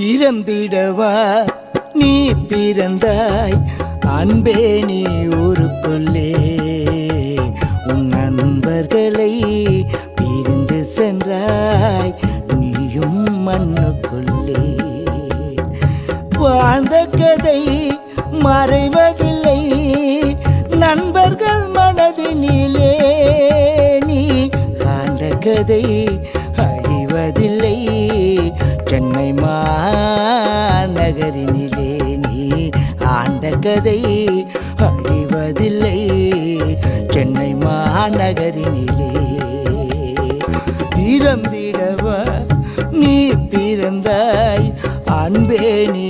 இறந்திடவா நீ பிறந்தாய் அன்பே நீ ஊருக்குள்ளே உன் நண்பர்களை பிரிந்து சென்றாய் நீயும் மண்ணுக்குள்ளே வாழ்ந்த கதை மறைவதில்லை நண்பர்கள் மனதினிலே நீ ஆண்ட கதை அழிவதில்லை சென்னை மாநகரினிலே நீ ஆண்ட கதை அழிவதில்லை சென்னை மாநகரினிலே இறந்திடவா நீ பிறந்தாய் அன்பே நீ